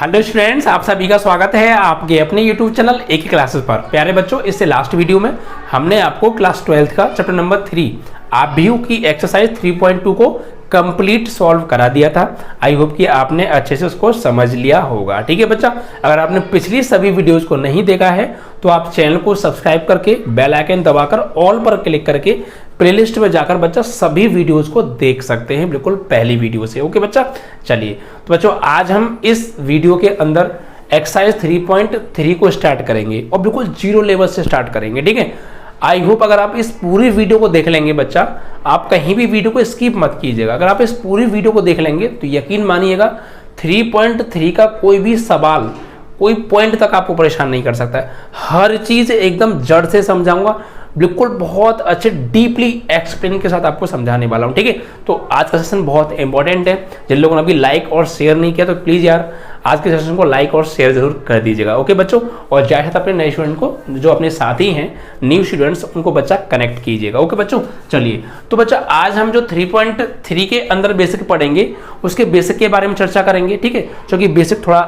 Hello students, आप सभी का स्वागत है आपके अपने यूट्यूब चैनल एक क्लासेस पर। प्यारे बच्चों, इससे लास्ट वीडियो में हमने आपको क्लास 12 का चैप्टर नंबर 3 आव्यूह की एक्सरसाइज 3.2 को कंप्लीट सॉल्व करा दिया था। आई होप कि आपने अच्छे से उसको समझ लिया होगा। ठीक है बच्चा, अगर आपने पिछली सभी वीडियोस को नहीं देखा है तो आप चैनल को सब्सक्राइब करके बेल आइकन दबाकर ऑल पर क्लिक करके प्लेलिस्ट में जाकर बच्चा सभी वीडियोस को देख सकते हैं, बिल्कुल पहली वीडियो से। ओके बच्चा, चलिए तो बच्चों आज हम इस वीडियो के अंदर एक्सरसाइज 3.3 को स्टार्ट करेंगे और बिल्कुल जीरो लेवल से स्टार्ट करेंगे। ठीक है, आई होप अगर आप इस पूरी वीडियो को देख लेंगे बच्चा, आप कहीं भी वीडियो को स्किप मत कीजिएगा। अगर आप इस पूरी वीडियो को देख लेंगे तो यकीन मानिएगा 3.3 का कोई भी सवाल, कोई पॉइंट तक आपको परेशान नहीं कर सकता है। हर चीज एकदम जड़ से समझाऊंगा, बिल्कुल बहुत अच्छे डीपली एक्सप्लेन के साथ आपको समझाने वाला हूं। ठीक है, तो आज का सेशन बहुत इंपॉर्टेंट है। जिन लोगों ने अभी लाइक और शेयर नहीं किया तो प्लीज यार आज के सेशन को लाइक और शेयर जरूर कर दीजिएगा। ओके बच्चों, और जाए अपने नए स्टूडेंट को, जो अपने साथी हैं न्यू स्टूडेंट्स, उनको बच्चा कनेक्ट कीजिएगा। ओके बच्चों, चलिए तो बच्चा आज हम जो 3.3 के अंदर बेसिक पढ़ेंगे उसके बेसिक के बारे में चर्चा करेंगे। ठीक है, क्योंकि बेसिक थोड़ा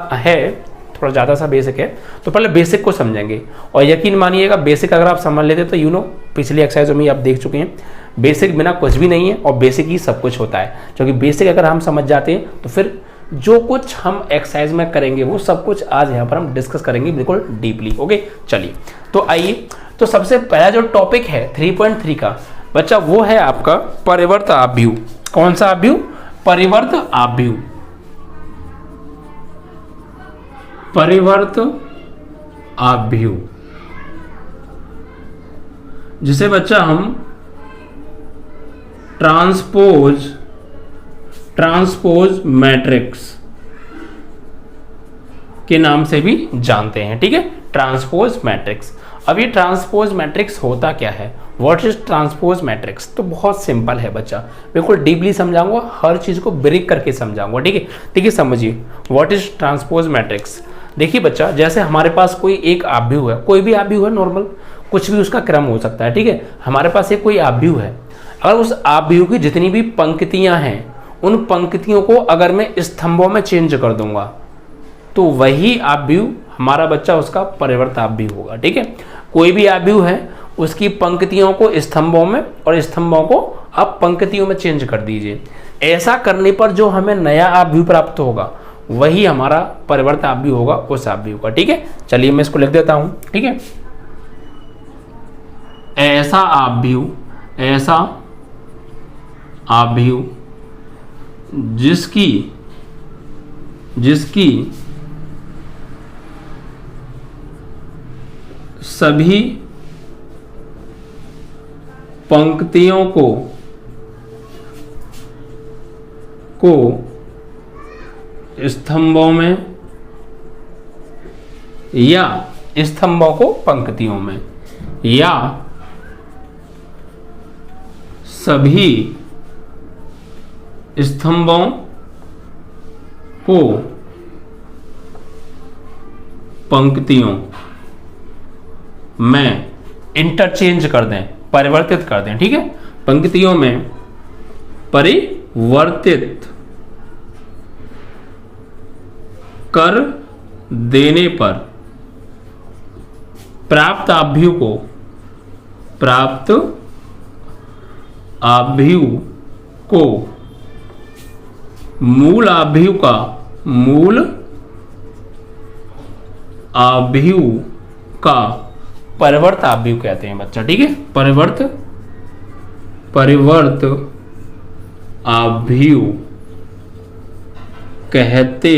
ज़्यादा सा बेसिक है, तो पहले बेसिक को समझेंगे। और यकीन मानिएगा बेसिक अगर आप समझ लेते तो पिछली एक्सरसाइजों में आप देख चुके हैं, बेसिक बिना कुछ भी नहीं है और बेसिक ही सब कुछ होता है। क्योंकि बेसिक अगर हम समझ जाते हैं तो फिर जो कुछ हम एक्सरसाइज में करेंगे वो सब कुछ आज यहाँ पर हम डिस्कस करेंगे बिल्कुल डीपली। ओके चलिए, तो आइए, तो सबसे पहला जो टॉपिक है 3.3 का बच्चा वो है आपका परिवर्त आव्यूह। कौन सा आव्यूह? परिवर्त आव्यूह। परिवर्त आव्यूह, जिसे बच्चा हम ट्रांसपोज मैट्रिक्स के नाम से भी जानते हैं। ठीक है, ट्रांसपोज मैट्रिक्स। अब ये ट्रांसपोज मैट्रिक्स होता क्या है? What is transpose matrix? तो बहुत सिंपल है बच्चा, बिल्कुल डीपली समझाऊंगा, हर चीज को ब्रेक करके समझाऊंगा। ठीक है, समझिए व्हाट इज ट्रांसपोज मैट्रिक्स। देखिए बच्चा, जैसे हमारे पास कोई एक आव्यूह है, कोई भी आव्यूह है, नॉर्मल कुछ भी उसका क्रम हो सकता है। ठीक है, हमारे पास एक कोई आव्यूह है, अगर उस आव्यूह की जितनी भी पंक्तियां हैं उन पंक्तियों को अगर मैं स्तंभों में चेंज कर दूंगा तो वही आव्यूह हमारा बच्चा उसका परिवर्त आव्यूह होगा। ठीक है, कोई भी आव्यूह है उसकी पंक्तियों को स्तंभों में और स्तंभों को आप पंक्तियों में चेंज कर दीजिए। ऐसा करने पर जो हमें नया आव्यूह प्राप्त होगा वही हमारा परिवर्त आव्यूह होगा उस आव्यूह का। ठीक है, चलिए मैं इसको लिख देता हूं। ठीक है, ऐसा आव्यूह जिसकी सभी पंक्तियों को स्तंभों में या स्तंभों को पंक्तियों में या सभी स्तंभों को पंक्तियों में इंटरचेंज कर दें, परिवर्तित कर दें। ठीक है, पंक्तियों में परिवर्तित कर देने पर प्राप्त आव्यूह को मूल आव्यूह का परिवर्त आव्यूह कहते हैं बच्चा। ठीक है, परिवर्त आव्यूह कहते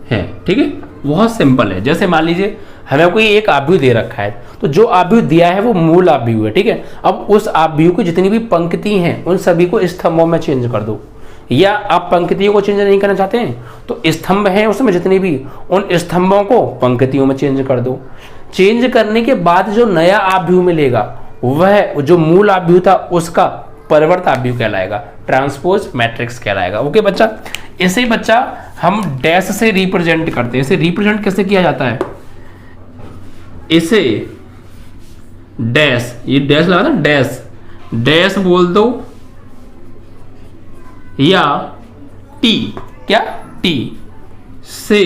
हैं। ठीक है, बहुत सिंपल है। जैसे मान लीजिए हमें कोई एक आव्यूह दे रखा है, तो जो आव्यूह दिया है वो मूल आव्यूह है। ठीक है, अब उस आव्यूह की जितनी भी पंक्ति हैं उन सभी को स्तंभों में चेंज कर दो, या आप पंक्तियों को चेंज नहीं करना चाहते हैं तो स्तंभ हैं उसमें जितनी भी, उन स्तंभों को पंक्तियों में चेंज कर दो। चेंज करने के बाद जो नया आव्यूह मिलेगा वह जो मूल आव्यूह था उसका परिवर्त आव्यूह कहलाएगा, ट्रांसपोज मैट्रिक्स कहलाएगा। ओके बच्चा, इसे बच्चा हम डैश से रिप्रेजेंट करते हैं। इसे रिप्रेजेंट कैसे किया जाता है? इसे डैश, ये डैश लगा था, डैश डैश बोल दो या टी, क्या टी, से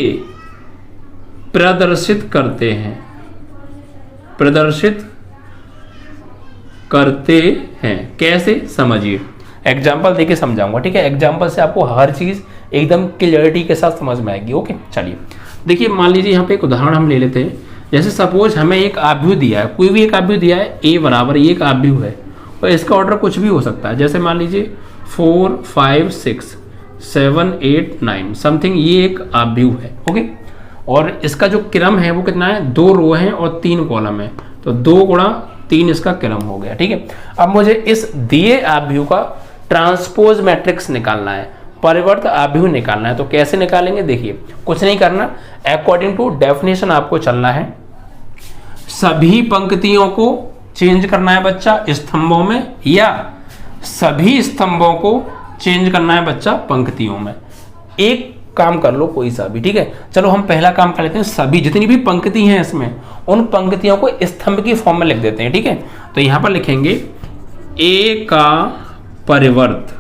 प्रदर्शित करते हैं, प्रदर्शित करते हैं। कैसे, समझिए, एग्जाम्पल देके समझाऊंगा, ठीक है। एग्जाम्पल से आपको हर चीज एकदम क्लियरिटी के साथ समझ में आएगी। ओके, चलिए देखिए, मान लीजिए यहाँ पे एक उदाहरण हम ले लेते हैं। जैसे सपोज हमें एक आव्यूह दिया है, कोई भी एक आव्यूह दिया है, a बराबर, ये एक आव्यूह है और इसका ऑर्डर कुछ भी हो सकता है। जैसे मान लीजिए 4 5 6 7 8 9 समथिंग, ये एक आव्यूह है। ओके, और इसका जो क्रम है वो कितना है, 2 रो है और 3 कॉलम है, तो 2 गुणा 3 इसका क्रम हो गया, ठीक है। अब मुझे इस दिए आव्यूह का ट्रांसपोज मैट्रिक्स निकालना है, परिवर्त आव्यूह निकालना है। तो कैसे निकालेंगे, देखिए कुछ नहीं करना, अकॉर्डिंग टू डेफिनेशन आपको चलना है। सभी पंक्तियों को चेंज करना है बच्चा स्तंभों में, या सभी स्तंभों को चेंज करना है बच्चा पंक्तियों में। एक काम कर लो कोई सा भी, ठीक है। चलो हम पहला काम कर लेते हैं, सभी जितनी भी पंक्ति हैं इसमें, उन पंक्तियों को स्तंभ की फॉर्म में लिख देते हैं, ठीक है। तो यहां पर लिखेंगे ए का परिवर्त।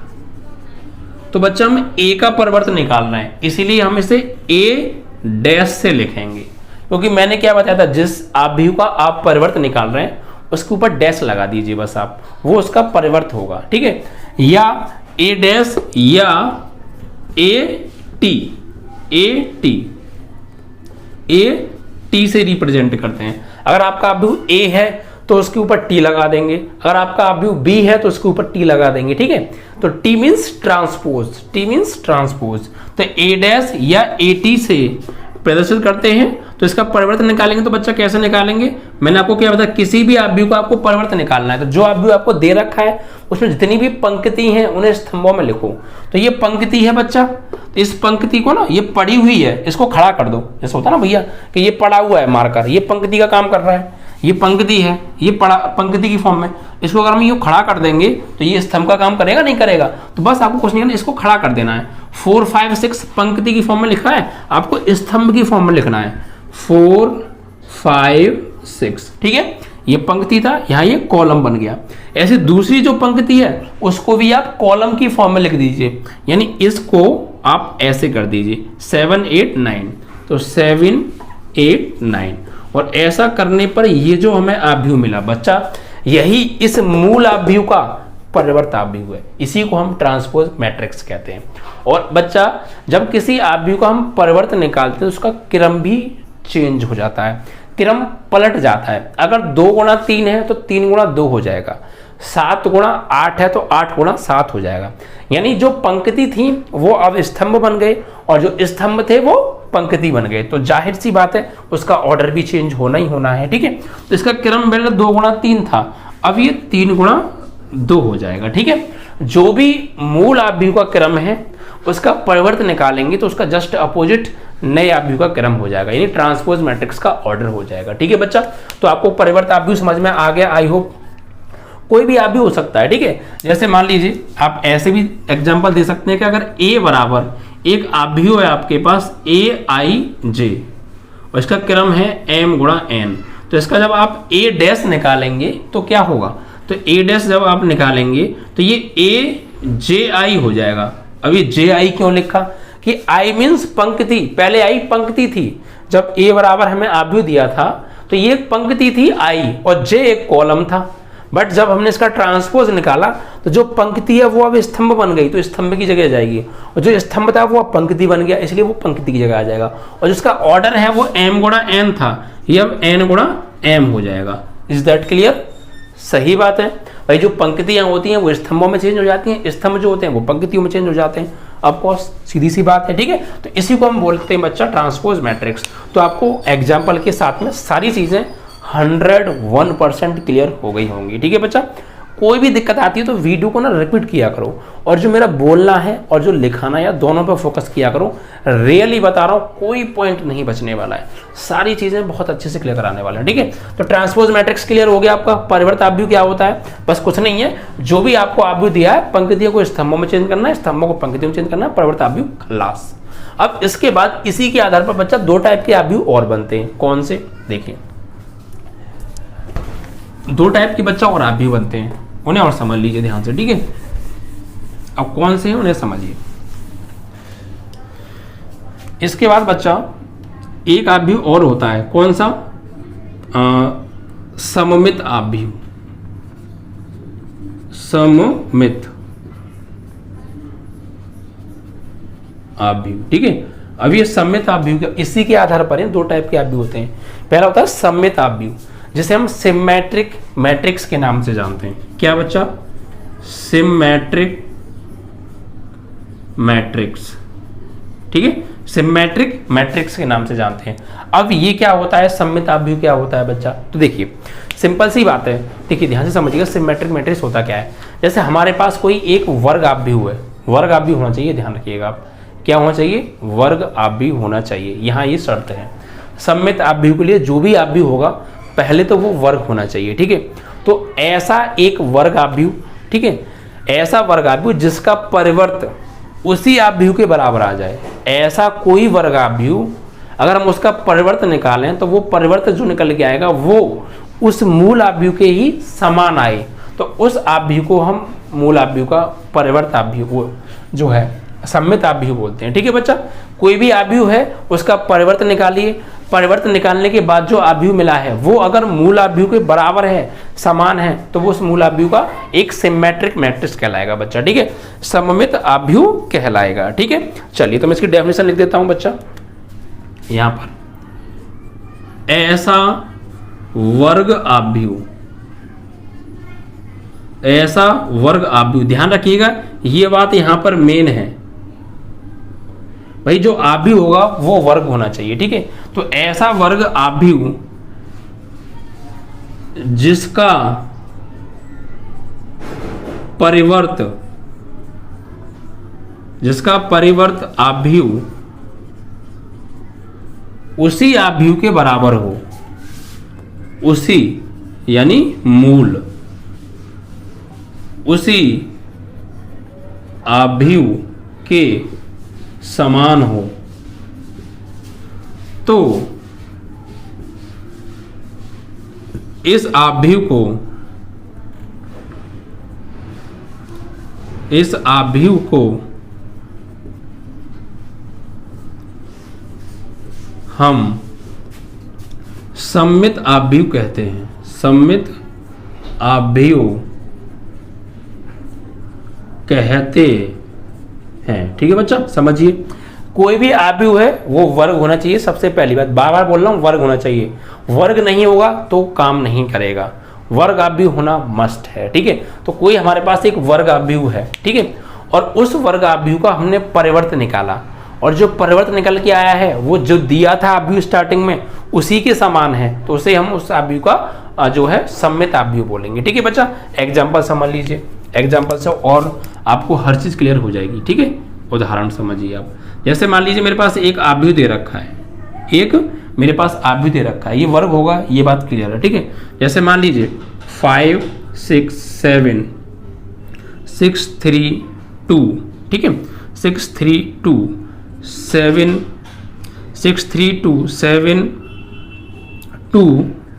तो बच्चा हम ए का परिवर्त निकाल रहे हैं, इसीलिए हम इसे ए डैश से लिखेंगे, क्योंकि मैंने क्या बताया था, जिस आव्यूह का आप परिवर्त निकाल रहे हैं उसके ऊपर डैश लगा दीजिए बस आप, वो उसका परिवर्त होगा, ठीक है। या ए डैश या ए टी से रिप्रेजेंट करते हैं। अगर आपका आव्यूह ए है तो उसके ऊपर टी लगा देंगे, अगर आपका आव्यूह बी है तो उसके ऊपर टी लगा देंगे, ठीक है। तो T means transpose, T means transpose. तो ए डैश या ए टी से प्रदर्शित करते हैं, तो इसका परिवर्तन निकालेंगे। तो बच्चा कैसे निकालेंगे, मैंने आपको क्या बताया, किसी भी आव्यूह को आपको परिवर्तन निकालना है। तो जो आव्यूह आपको दे रखा है उसमें जितनी भी पंक्ति हैं उन्हें स्तंभों में लिखो। तो ये पंक्ति है बच्चा, तो इस पंक्ति को ना, ये पड़ी हुई है, इसको खड़ा कर दो। जैसे होता ना भैया कि ये पड़ा हुआ है मार्कर, ये पंक्ति का काम कर रहा है, ये पंक्ति है, ये पड़ा पंक्ति की फॉर्म में, इसको अगर हम ये खड़ा कर देंगे तो ये स्तंभ का काम करेगा, नहीं करेगा। तो बस आपको कुछ नहीं करना, इसको खड़ा कर देना है। 4 5 6 पंक्ति की फॉर्म में लिखा है, आपको स्तंभ की फॉर्म में लिखना है। 4 5 6, ठीक है। ये पंक्ति था, यहाँ ये कॉलम बन गया। ऐसे दूसरी जो पंक्ति है उसको भी आप कॉलम की फॉर्म में लिख दीजिए, यानी इसको आप ऐसे कर दीजिए 7 8 9, तो 7 8 9। और ऐसा करने पर ये जो हमें आव्यूह मिला बच्चा, यही इस मूल आव्यूह का परिवर्त आव्यूह है, इसी को हम ट्रांसपोज मैट्रिक्स कहते हैं। और बच्चा जब किसी आव्यूह का हम परिवर्त निकालते हैं तो उसका क्रम भी चेंज हो जाता है, क्रम पलट जाता है। अगर 2 गुणा 3 है तो 3 गुणा 2 हो जाएगा, 7 गुणा 8 है तो 8 गुणा 7 हो जाएगा। यानी जो पंक्ति थी वो अब स्तंभ बन गए और जो स्तंभ थे वो पंक्ति बन गए। तो जाहिर सी बात है उसका ऑर्डर भी चेंज होना ही होना है, ठीक है। तो इसका क्रम पहले 2 गुणा 3 था, अब ये 3 गुणा 2 हो जाएगा, ठीक है। जो भी मूल आव्यूह का क्रम है उसका परिवर्त निकालेंगे तो उसका जस्ट अपोजिट नए आव्यूह का क्रम हो जाएगा, यानी ट्रांसपोज मैट्रिक्स का ऑर्डर हो जाएगा, ठीक है बच्चा। तो आपको परिवर्त आव्यूह समझ में आ गया, आई होप। कोई भी आव्यूह हो सकता है, ठीक है। जैसे मान लीजिए आप ऐसे भी एग्जांपल दे सकते हैं कि अगर a बराबर एक आव्यूह है आपके पास aij और इसका क्रम है m गुणा n, तो इसका जब आप a डैश निकालेंगे तो क्या होगा, तो a डैश जब आप निकालेंगे तो ये aj हो जाएगा। अब ये ji क्यों लिखा कि i मीन्स पंक्ति, पहले i पंक्ति थी। जब a बराबर हमें आव्यूह दिया था तो ये एक पंक्ति थी i और j एक कॉलम था। बट जब हमने इसका ट्रांसपोज निकाला तो जो पंक्ति है वो अब स्तंभ बन गई, तो स्तंभ की जगह जाएगी, और जो स्तंभ था वो अब पंक्ति बन गया, इसलिए वो पंक्ति की जगह आ जाएगा। और जिसका ऑर्डर है वो m गुणा n था, ये अब n गुणा m हो जाएगा। Is that clear? सही बात है भाई। जो पंक्तियां होती हैं वो स्तंभों में चेंज हो जाती हैं, स्तंभ जो होते हैं वो पंक्तियों में चेंज हो जाते हैं। ऑफकोर्स सीधी सी बात है, ठीक है। तो इसी को हम बोलते हैं बच्चा ट्रांसपोज मैट्रिक्स। तो आपको एग्जाम्पल के साथ में सारी चीजें 101% क्लियर हो गई होंगी, ठीक है बच्चा। कोई भी दिक्कत आती है तो वीडियो को ना रिपीट किया करो, और जो मेरा बोलना है और जो लिखाना है दोनों पे फोकस किया करो। रियली बता रहा हूँ, कोई पॉइंट नहीं बचने वाला है, सारी चीजें बहुत अच्छे से क्लियर कराने वाले हैं, ठीक है। तो ट्रांसपोज मैट्रिक्स क्लियर हो गया आपका। परिवर्त आव्यूह क्या होता है, बस कुछ नहीं है, जो भी आपको आव्यूह दिया है पंक्तियों को स्तंभों में चेंज करना है, स्तंभों को पंक्तियों में चेंज करना है, परिवर्त आव्यूह खलास। अब इसके बाद इसी के आधार पर बच्चा 2 टाइप के आव्यूह और बनते हैं। कौन से, देखिए 2 टाइप के बच्चा और आव्यूह बनते हैं, उन्हें और समझ लीजिए ध्यान से, ठीक है। अब कौन से हैं उन्हें समझिए। इसके बाद बच्चा एक आव्यूह और होता है, कौन सा? सममित आव्यूह। सममित आव्यूह, ठीक है। अब ये सममित आव्यूह इसी के आधार पर है, दो टाइप के आव्यूह होते हैं। पहला होता है सममित आव्यूह, जिसे हम सिमेट्रिक मैट्रिक्स के नाम से जानते हैं। क्या बच्चा? सिमेट्रिक मैट्रिक्स, ठीक है, सिमेट्रिक मैट्रिक्स के नाम से जानते हैं। अब ये क्या होता है, सममित आव्यूह क्या होता है बच्चा? तो देखिए सिंपल सी बात है, देखिए ध्यान से समझिएगा। सिमेट्रिक मैट्रिक्स होता क्या है? जैसे हमारे पास कोई एक वर्ग आव्यूह है, वर्ग आव्यूह होना चाहिए, ध्यान रखिएगा आप, क्या होना चाहिए? वर्ग आव्यूह होना चाहिए। यहाँ ये शर्त है, सममित आव्यूह के लिए जो भी आव्यूह होगा पहले तो वो वर्ग होना चाहिए, ठीक है। तो ऐसा एक वर्ग आव्यूह, ठीक है, ऐसा वर्ग आव्यूह जिसका परिवर्त उसी आव्यूह के बराबर आ जाए, ऐसा कोई वर्ग आव्यूह अगर हम उसका परिवर्त निकालें तो वो परिवर्त जो निकल के आएगा वो उस मूल आव्यूह के ही समान आए, तो उस आव्यूह को हम मूल आव्यूह का परिवर्त आव्यूह जो है सममित आव्यूह बोलते हैं, ठीक है बच्चा। कोई भी आव्यूह है उसका परिवर्त निकालिए, परिवर्त निकालने के बाद जो आव्यूह मिला है वो अगर मूल आव्यूह के बराबर है, समान है, तो वो उस मूल आव्यूह का एक सिमेट्रिक मैट्रिक्स कहलाएगा बच्चा, ठीक है, सममित आव्यूह कहलाएगा, ठीक है। चलिए तो मैं इसकी डेफिनेशन लिख देता हूं बच्चा यहां पर। ऐसा वर्ग आव्यूह, ऐसा वर्ग आव्यूह, ध्यान रखिएगा ये बात यहां पर मेन है भाई, जो आव्यूह होगा वो वर्ग होना चाहिए, ठीक है। तो ऐसा वर्ग आव्यूह जिसका परिवर्त आव्यूह उसी आव्यूह के बराबर हो, उसी यानी मूल, उसी आव्यूह के समान हो, तो इस आव्यूह को हम सममित आव्यूह कहते हैं, सममित आव्यूह कहते हैं, ठीक है बच्चा। समझिए कोई भी आव्यूह है वो वर्ग होना चाहिए, सबसे पहली बात, बार बार बोल रहा हूं वर्ग होना चाहिए, वर्ग नहीं होगा तो काम नहीं करेगा, वर्ग आव्यूह होना मस्ट है, ठीक है। तो कोई हमारे पास एक वर्ग आव्यूह है, ठीक है, और उस वर्ग आव्यूह का हमने परिवर्त निकाला, और जो परिवर्त निकल के आया है वो जो दिया था आव्यूह स्टार्टिंग में उसी के समान है, तो उसे हम उस आव्यूह का जो है सममित आव्यूह बोलेंगे, ठीक है बच्चा। एग्जाम्पल समझ लीजिए, एग्जाम्पल से और आपको हर चीज क्लियर हो जाएगी, ठीक है। उदाहरण समझिए आप, जैसे मान लीजिए मेरे पास एक आव्यूह दे रखा है, एक मेरे पास आव्यूह दे रखा है, ये वर्ग होगा, ये बात क्लियर है, ठीक है। जैसे मान लीजिए 5 6 7 6 3 2, ठीक है, 6 3 2 7 6 3 2 7 2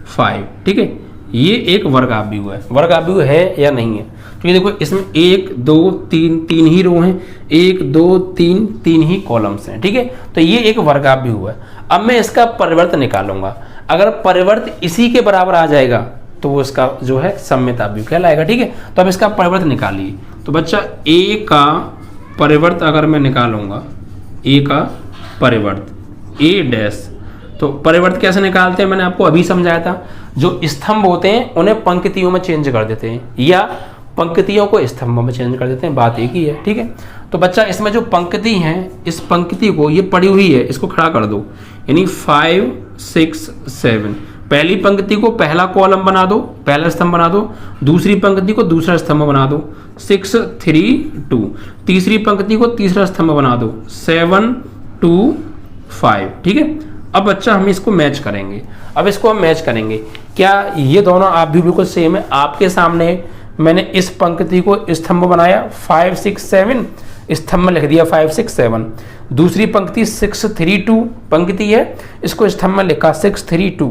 5, ठीक है। ये एक वर्ग आव्यूह है, वर्ग आव्यूह है या नहीं है? तो ये देखो इसमें 1 2 3 तीन ही रो हैं, 1 2 3 तीन ही कॉलम्स हैं, ठीक है। तो ये एक वर्ग आव्यूह है। अब मैं इसका परिवर्त निकालूंगा, अगर परिवर्त इसी के बराबर आ जाएगा तो वो इसका जो है सममित आव्यूह कहलाएगा, ठीक है। तो अब इसका परिवर्त निकालिए, तो बच्चा a का परिवर्त अगर मैं निकालूंगा, a का परिवर्त a डैश, तो परिवर्त कैसे निकालते हैं मैंने आपको अभी समझाया था। जो स्तंभ होते हैं उन्हें पंक्तियों में चेंज कर देते हैं या पंक्तियों को स्तंभों में चेंज कर देते हैं, बात एक ही है, ठीक है। तो बच्चा इसमें जो पंक्ति है, इस पंक्ति को, ये पड़ी हुई है, इसको खड़ा कर दो, यानी 5 6 7, पहली पंक्ति को पहला कॉलम बना दो, पहला स्तंभ बना दो, दूसरी पंक्ति को दूसरा स्तंभ बना दो, 6 3 2, तीसरी पंक्ति को तीसरा स्तंभ बना दो, 7 2 5, ठीक है। अब बच्चा हम इसको मैच करेंगे, अब इसको हम मैच करेंगे, क्या ये दोनों आव्यूह बिल्कुल सेम है? आपके सामने मैंने इस पंक्ति को स्तंभ बनाया 5 6 7, स्तंभ में लिख दिया 5 6 7, दूसरी पंक्ति 6 3 2 पंक्ति है, इसको स्तंभ में लिखा 6 3 2,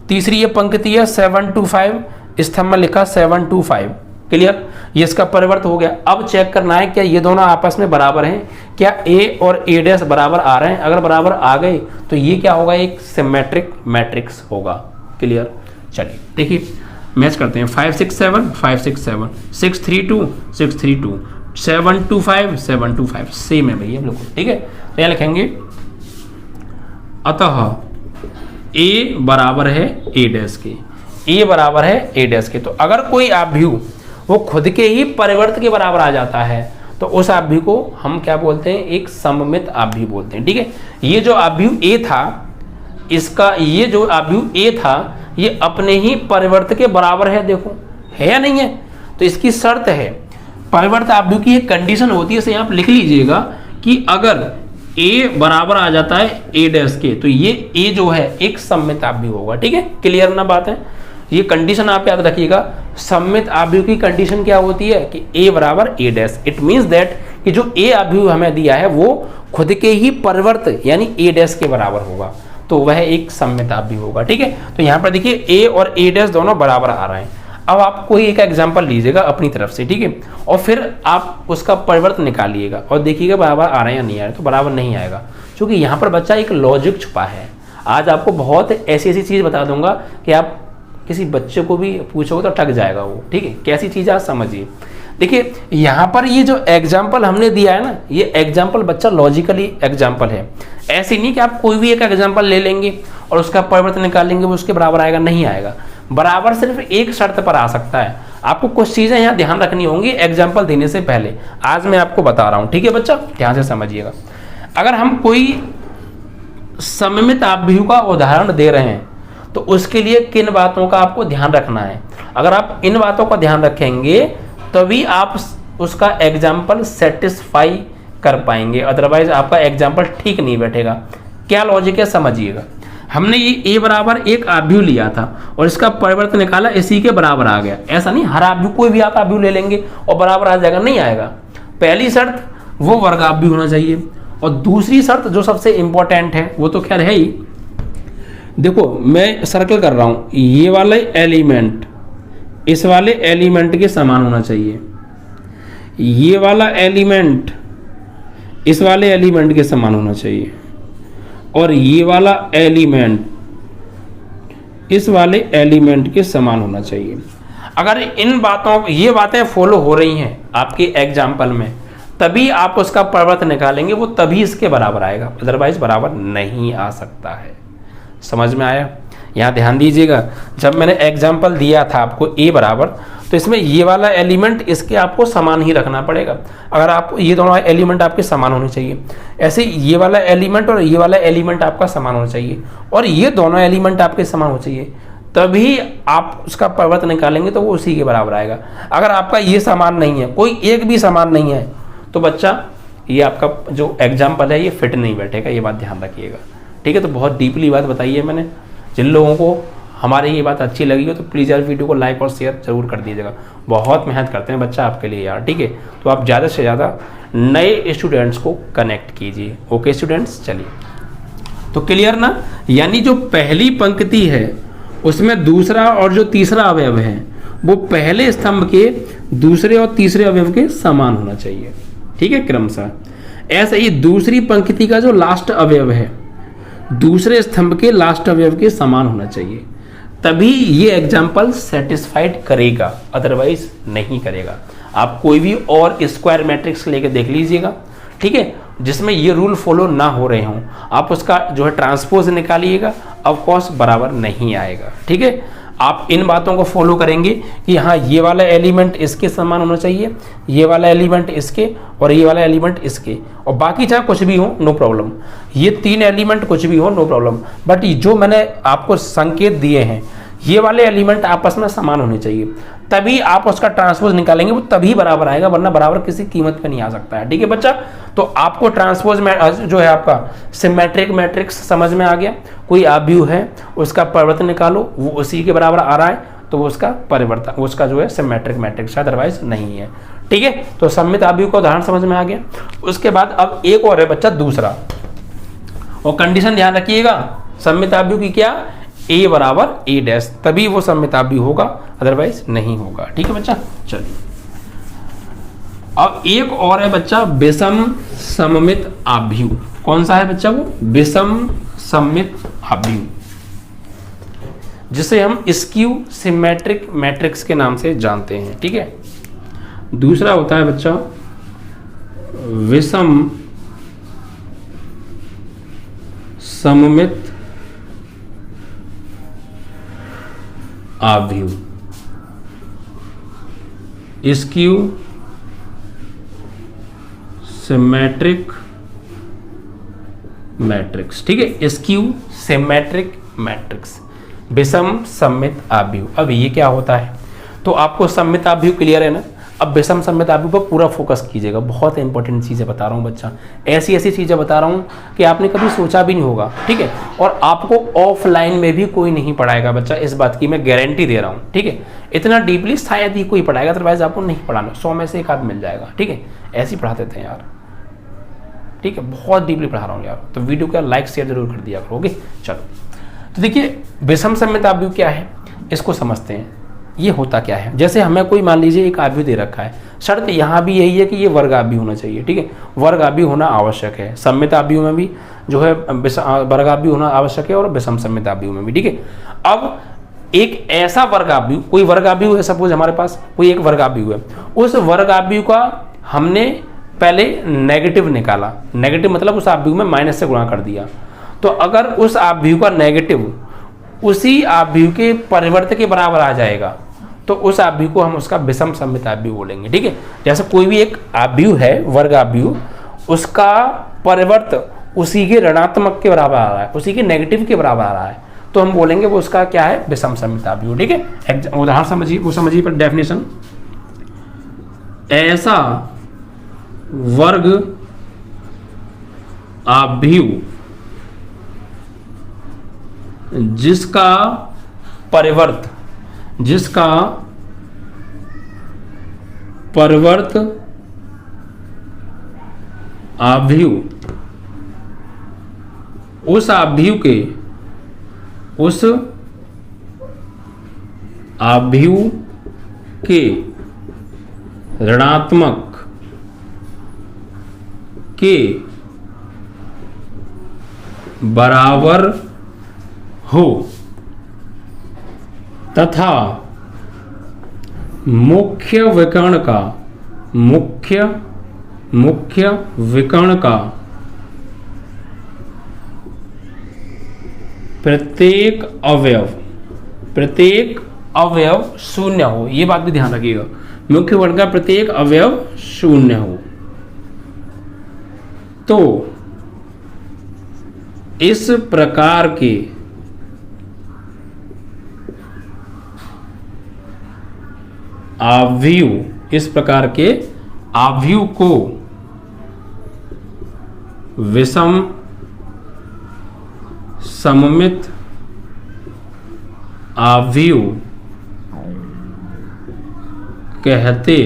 तीसरी ये पंक्ति है 7 2 5, स्तंभ में लिखा 7 2 5, क्लियर, ये इसका परिवर्त हो गया। अब चेक करना है क्या ये दोनों आपस में बराबर हैं, क्या ए और ए डैश बराबर आ रहे हैं। अगर बराबर आ गए तो ये क्या होगा, एक सिमेट्रिक मैट्रिक्स होगा। क्लियर, चलिए देखिए मैच करते हैं। 5 6 7 5 6 7 6 3 2 6 3 2 7 2 5 7 2 5 सेम है भैया बिल्कुल। ठीक है, तो यहाँ लिखेंगे अतः ए बराबर है ए डैश के, ए बराबर है ए डैश के। तो अगर कोई आव्यूह वो खुद के ही परिवर्त के बराबर आ जाता है तो उस आव्यूह को हम क्या बोलते हैं, एक सममित आव्यूह बोलते हैं। ठीक है, ये जो आव्यूह ए था, इसका ये जो आव्यूह ए था ये अपने ही परिवर्त के बराबर है, देखो है या नहीं है। तो इसकी शर्त है, परिवर्त आव्यूह की एक कंडीशन होती है, इसे आप लिख लीजिएगा कि अगर ए बराबर आ जाता है ए डैश के तो ये ए जो है एक सममित आव्यूह होगा। ठीक है, क्लियर ना बात है, ये कंडीशन आप याद रखिएगा। सममित आव्यूह की कंडीशन क्या होती है कि ए बराबर ए डैश। इट मींस दैट कि जो ए आव्यूह हमें दिया है वो खुद के ही परिवर्त यानी ए डैश के बराबर होगा, तो वह एक सममित आव्यूह होगा। ठीक है, तो यहाँ पर देखिए ए और ए डैश दोनों बराबर आ रहे हैं। अब आप कोई एक एग्जांपल लीजिएगा अपनी तरफ से, ठीक है, और फिर आप उसका परिवर्त निकालिएगा और देखिएगा बराबर आ रहे हैं या नहीं आ रहे। तो बराबर नहीं आएगा, क्योंकि यहाँ पर बच्चा एक लॉजिक छुपा है। आज आपको बहुत ऐसी ऐसी चीज़ बता दूंगा कि आप किसी बच्चे को भी पूछोगे तो ठग जाएगा वो। ठीक है, कैसी चीज़ आप समझिए। देखिए यहाँ पर ये जो एग्जाम्पल हमने दिया है ना, ये एग्जाम्पल बच्चा लॉजिकली एग्जाम्पल है। ऐसे नहीं कि आप कोई भी एक एग्जाम्पल ले लेंगे और उसका परिवर्तन निकालेंगे वो उसके बराबर आएगा, नहीं आएगा। बराबर सिर्फ एक शर्त पर आ सकता है। आपको कुछ चीज़ें यहाँ ध्यान रखनी होंगी एग्जाम्पल देने से पहले, आज मैं आपको बता रहा हूँ। ठीक है बच्चा, ध्यान से समझिएगा। अगर हम कोई सममित आव्यूह का उदाहरण दे रहे हैं तो उसके लिए किन बातों का आपको ध्यान रखना है। अगर आप इन बातों का ध्यान रखेंगे तभी आप उसका एग्जाम्पल सेटिस्फाई कर पाएंगे, अदरवाइज आपका एग्जाम्पल ठीक नहीं बैठेगा। क्या लॉजिक है समझिएगा। हमने ये ए बराबर एक आव्यूह लिया था और इसका परिवर्तन निकाला, इसी के बराबर आ गया। ऐसा नहीं हर आव्यूह, कोई भी आप आव्यूह ले लेंगे और बराबर आ जाएगा, नहीं आएगा। पहली शर्त वो वर्ग आव्यूह होना चाहिए, और दूसरी शर्त जो सबसे इंपॉर्टेंट है वो तो खैर है ही। देखो मैं सर्कल कर रहा हूं, ये वाले एलिमेंट इस वाले एलिमेंट के समान होना चाहिए, ये वाला एलिमेंट इस वाले एलिमेंट के समान होना चाहिए, और ये वाला एलिमेंट इस वाले एलिमेंट के समान होना चाहिए। अगर इन बातों ये बातें फॉलो हो रही हैं आपके एग्जाम्पल में, तभी आप उसका परिवर्तन निकालेंगे, वो तभी इसके बराबर आएगा, अदरवाइज बराबर नहीं आ सकता है। समझ में आया? यहाँ ध्यान दीजिएगा, जब मैंने एग्जाम्पल दिया था आपको ए बराबर, तो इसमें ये वाला एलिमेंट इसके आपको समान ही रखना पड़ेगा। अगर आप ये दोनों एलिमेंट आपके समान होने चाहिए, ऐसे ये वाला एलिमेंट और ये वाला एलिमेंट आपका समान होना चाहिए, और ये दोनों एलिमेंट आपके समान होने चाहिए, तभी आप उसका परिवर्तन निकालेंगे तो वो उसी के बराबर आएगा। अगर आपका ये समान नहीं है, कोई एक भी समान नहीं है, तो बच्चा ये आपका जो एग्जाम्पल है ये फिट नहीं बैठेगा, ये बात ध्यान रखिएगा। ठीक है, तो बहुत डीपली बात बताई है मैंने। जिन लोगों को हमारी ये बात अच्छी लगी हो तो प्लीज़ यार वीडियो को लाइक और शेयर जरूर कर दीजिएगा। बहुत मेहनत करते हैं बच्चा आपके लिए यार। ठीक है, तो आप ज़्यादा से ज़्यादा नए स्टूडेंट्स को कनेक्ट कीजिए। ओके स्टूडेंट्स, चलिए तो क्लियर ना। यानी जो पहली पंक्ति है उसमें दूसरा और जो तीसरा अवयव है वो पहले स्तंभ के दूसरे और तीसरे अवयव के समान होना चाहिए। ठीक है, क्रमशः। ऐसे ही दूसरी पंक्ति का जो लास्ट अवयव है दूसरे स्तंभ के लास्ट अवयव के समान होना चाहिए, तभी ये एग्जाम्पल सेटिस्फाइड करेगा, अदरवाइज नहीं करेगा। आप कोई भी और स्क्वायर मैट्रिक्स लेके देख लीजिएगा, ठीक है, जिसमें ये रूल फॉलो ना हो रहे हों, आप उसका जो है ट्रांसपोज निकालिएगा, ऑफ कोर्स बराबर नहीं आएगा। ठीक है, आप इन बातों को फॉलो करेंगे कि हाँ ये वाला एलिमेंट इसके समान होना चाहिए, ये वाला एलिमेंट इसके, और ये वाला एलिमेंट इसके, और बाकी चाहे कुछ भी हो नो प्रॉब्लम, ये तीन एलिमेंट कुछ भी हो नो प्रॉब्लम। बट जो मैंने आपको संकेत दिए हैं ये वाले एलिमेंट आपस में समान होने चाहिए, तभी आप उसका ट्रांसपोज निकालेंगे, वो तभी बराबर आएगा, वरना बराबर किसी कीमत पे नहीं आ सकता है। ठीक है बच्चा, तो आपको ट्रांसपोज में जो है आपका सिमेट्रिक मैट्रिक्स समझ में आ गया। कोई आव्यूह है उसका परिवर्तन निकालो, वो उसी के बराबर आ रहा है तो वो उसका परिवर्तन, उसका जो है सिमेट्रिक मैट्रिक्स, अदरवाइज नहीं है। ठीक है, तो सममित आव्यूह का उदाहरण समझ में आ गया। उसके बाद अब एक और है बच्चा दूसरा, और कंडीशन ध्यान रखिएगा, सममित आव्यूह की क्या, ए बराबर ए डैश, तभी वो सममित आव्यूह होगा, अदरवाइज नहीं होगा। ठीक है बच्चा, चलिए अब एक और है बच्चा विषम सममित आव्यूह। कौन सा है बच्चा? वो विषम सममित आव्यूह, जिसे हम स्क्यू सिमेट्रिक मैट्रिक्स के नाम से जानते हैं। ठीक है। दूसरा होता है बच्चा विषम सममित आव्यूह, स्क्यू सिमेट्रिक मैट्रिक्स। ठीक है, स्क्यू सिमेट्रिक मैट्रिक्स, विषम सममित आव्यूह। अब ये क्या होता है? तो आपको सममित आव्यूह क्लियर है ना? अब विषम सममित आव्यूह पर पूरा फोकस कीजिएगा। बहुत इंपॉर्टेंट चीज़ें बता रहा हूँ बच्चा, ऐसी ऐसी चीज़ें बता रहा हूँ कि आपने कभी सोचा भी नहीं होगा। ठीक है, और आपको ऑफलाइन में भी कोई नहीं पढ़ाएगा बच्चा, इस बात की मैं गारंटी दे रहा हूँ। ठीक है, इतना डीपली शायद ही कोई पढ़ाएगा, अदरवाइज आपको नहीं पढ़ाना। 100 में से एक आध मिल जाएगा। ठीक है, ऐसे ही पढ़ाते थे यार। ठीक है, बहुत डीपली पढ़ा रहा हूँ यार, तो वीडियो का लाइक शेयर जरूर कर दिया करो। ओके, चलो तो देखिए विषम सममित आव्यूह क्या है, इसको समझते हैं। ये होता क्या है? जैसे हमें कोई मान लीजिए एक आव्यूह दे रखा है, शर्त यहाँ भी यही है कि ये वर्ग आव्यूह होना चाहिए। ठीक है, वर्ग आव्यूह होना आवश्यक है। सममित आव्यूह में भी जो है वर्ग आव्यूह होना आवश्यक है, और विषम सममित आव्यूह में भी। ठीक है, अब एक ऐसा वर्ग आव्यूह, कोई वर्ग आव्यूह है, सपोज हमारे पास कोई एक वर्ग आव्यूह है, उस वर्ग आव्यूह का हमने पहले नेगेटिव निकाला। नेगेटिव मतलब उस आव्यूह में माइनस से गुणा कर दिया। तो अगर उस आव्यूह का नेगेटिव उसी आव्यूह के परिवर्त के बराबर आ जाएगा, तो उस आव्यूह को हम उसका विषम सममित आव्यूह बोलेंगे। ठीक है, जैसे कोई भी एक आव्यूह है, वर्ग आव्यूह, उसका परिवर्त उसी के ऋणात्मक के बराबर आ रहा है, उसी के नेगेटिव के बराबर आ रहा है, तो हम बोलेंगे वो उसका क्या है? विषम सममित आव्यूह। ठीक है, उदाहरण समझिए, वो समझिए पर डेफिनेशन। ऐसा वर्ग आव्यूह जिसका परिवर्त आव्यूह उस आव्यूह के ऋणात्मक के बराबर हो तथा मुख्य विकर्ण का प्रत्येक अवयव शून्य हो। ये बात भी ध्यान रखिएगा, मुख्य विकर्ण का प्रत्येक अवयव शून्य हो, तो इस प्रकार के आव्यूह को विषम सममित आव्यूह कहते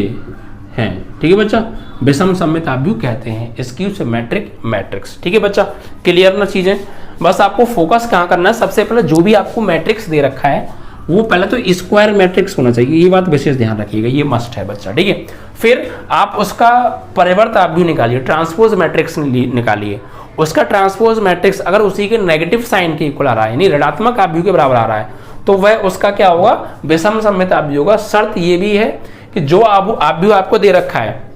हैं। ठीक है बच्चा, विषम सममित आव्यूह कहते हैं स्क्यू सिमेट्रिक मैट्रिक्स। ठीक है बच्चा, क्लियर ना चीजें? बस आपको फोकस कहाँ करना है? सबसे पहले जो भी आपको मैट्रिक्स दे रखा है वो पहले तो स्क्वायर मैट्रिक्स होना चाहिए, ये बात विशेष ध्यान रखिएगा, ये मस्ट है बच्चा। ठीक है, फिर आप उसका परिवर्त आव्यूह निकालिए, ट्रांसपोज मैट्रिक्स निकालिए। उसका ट्रांसपोज मैट्रिक्स अगर उसी के नेगेटिव साइन के इक्वल आ रहा है, यानी ऋणात्मक आव्यूह के बराबर आ रहा है, तो वह उसका क्या होगा? विषम सममित आव्यूह होगा। शर्त ये भी है कि जो आव्यूह आपको दे रखा है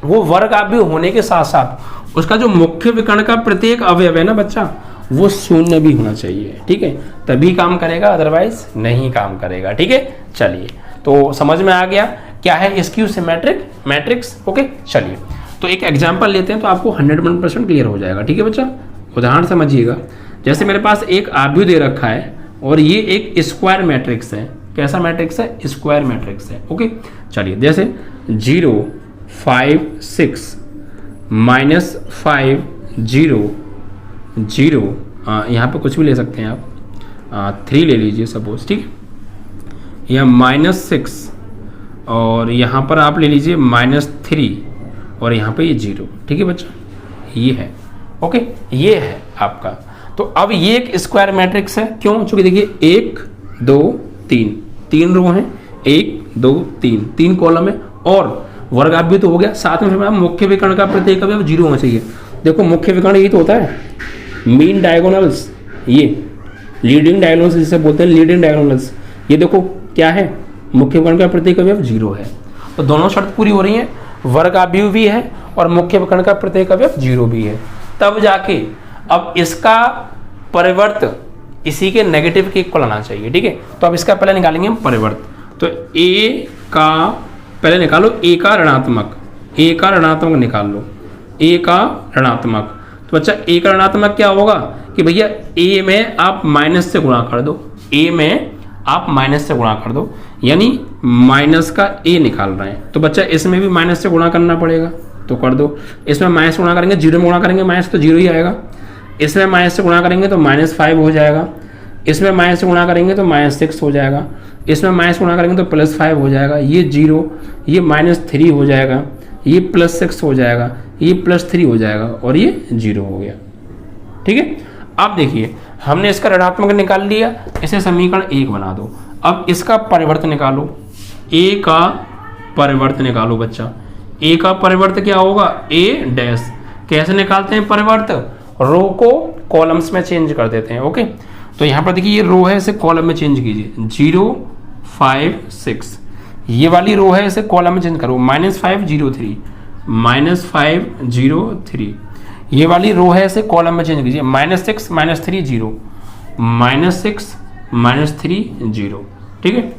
वो वर्ग आव्यूह होने के साथ साथ उसका जो मुख्य विकर्ण का प्रत्येक अवयव है ना बच्चा, वो शून्य भी होना चाहिए। ठीक है, तभी काम करेगा, अदरवाइज नहीं काम करेगा। ठीक है, चलिए तो समझ में आ गया क्या है स्क्यू सिमेट्रिक मैट्रिक्स। ओके, चलिए तो एक एग्जांपल लेते हैं तो आपको 100% क्लियर हो जाएगा। ठीक है बच्चा, उदाहरण समझिएगा। जैसे मेरे पास एक आव्यूह दे रखा है और ये एक स्क्वायर मैट्रिक्स है। कैसा मैट्रिक्स है? स्क्वायर मैट्रिक्स है। ओके, चलिए जैसे 0 5 6 -5 0 0, यहाँ पे कुछ भी ले सकते हैं आप, 3 ले लीजिए सपोज। ठीक है, या -6 और यहाँ पर आप ले लीजिए -3 और यहाँ पे ये 0। ठीक है बच्चा, ये है। ओके, ये है आपका। तो अब ये एक स्क्वायर मैट्रिक्स है। क्यों? चूंकि देखिए 1 2 3 रो हैं, 1 2 3 कॉलम है, और वर्ग आव्यूह तो हो गया, साथ में फिर मुख्य विकर्ण का प्रत्येक अवयव 0 होना चाहिए। देखो मुख्य विकर्ण ये तो होता है मीन डायगोनल्स, ये लीडिंग डायगोनल्स जिसे बोलते हैं, लीडिंग डायगोनल्स, ये देखो क्या है, मुख्य विकर्ण का प्रत्येक अवयव 0 है। तो दोनों शर्त पूरी हो रही है, वर्ग आव्यूह भी है और मुख्य विकर्ण का प्रत्येक अवयव 0 भी है। तब जाके अब इसका परिवर्त इसी के नेगेटिव के इक्वल आना चाहिए, ठीक है। तो अब इसका पहले निकालेंगे हम परिवर्त। तो a का पहले निकालो, a का ऋणात्मक, a का ऋणात्मक निकाल लो, a का ऋणात्मक। तो बच्चा a का ऋणात्मक क्या होगा कि भैया a में आप माइनस से गुणा कर दो, a में आप माइनस से गुणा कर दो, यानी माइनस का a निकाल रहे हैं। तो बच्चा इसमें भी माइनस से गुणा करना पड़ेगा, तो कर दो। इसमें माइनस गुणा करेंगे, 0 में गुणा करेंगे माइनस तो 0 ही आएगा। इसमें माइनस से गुणा करेंगे तो -5 हो जाएगा। इसमें माइनस से गुणा करेंगे तो -6 हो जाएगा। इसमें माइनस गुणा करेंगे तो +5 हो जाएगा। ये 0, ये -3 हो जाएगा, ये +6 हो जाएगा, ये +3 हो जाएगा और ये 0 हो गया, ठीक है। अब देखिए हमने इसका ऋणात्मक निकाल लिया, इसे समीकरण 1 बना दो। अब इसका परिवर्त निकालो, a का परिवर्त निकालो बच्चा। a का परिवर्त क्या होगा, a डैश। कैसे निकालते हैं परिवर्त, रो को कॉलम्स में चेंज कर देते हैं, ओके। तो यहाँ पर देखिए ये रो है, इसे कॉलम में चेंज कीजिए, 0 5 6। ये वाली रो है, इसे कॉलम में चेंज करो, -5 0 3, -5 0 3। ये वाली रो है, इसे कॉलम में चेंज कीजिए, -6 -3 0, -6 -3 0, ठीक है।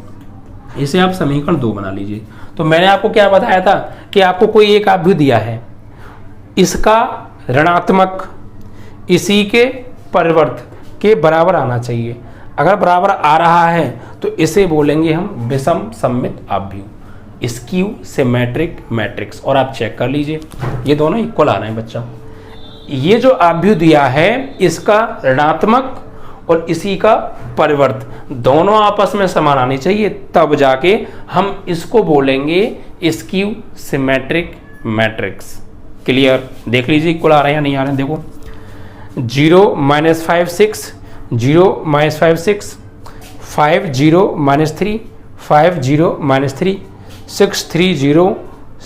इसे आप समीकरण 2 बना लीजिए। तो मैंने आपको क्या बताया था कि आपको कोई एक आव्यूह दिया है, इसका ऋणात्मक इसी के परिवर्त के बराबर आना चाहिए। अगर बराबर आ रहा है तो इसे बोलेंगे हम विषम सममित आव्यूह, स्क्यू सिमेट्रिक मैट्रिक्स। और आप चेक कर लीजिए ये दोनों इक्वल आ रहे हैं बच्चा। ये जो आव्यूह दिया है इसका ऋणात्मक और इसी का परिवर्त दोनों आपस में समान आनी चाहिए, तब जाके हम इसको बोलेंगे स्क्यू सिमेट्रिक मैट्रिक्स। क्लियर, देख लीजिए इक्वल आ रहे हैं या नहीं आ रहे हैं। देखो 0 -5 6, 0 -5 6, 5 0 -3, 5 0 -3, 6 3 0,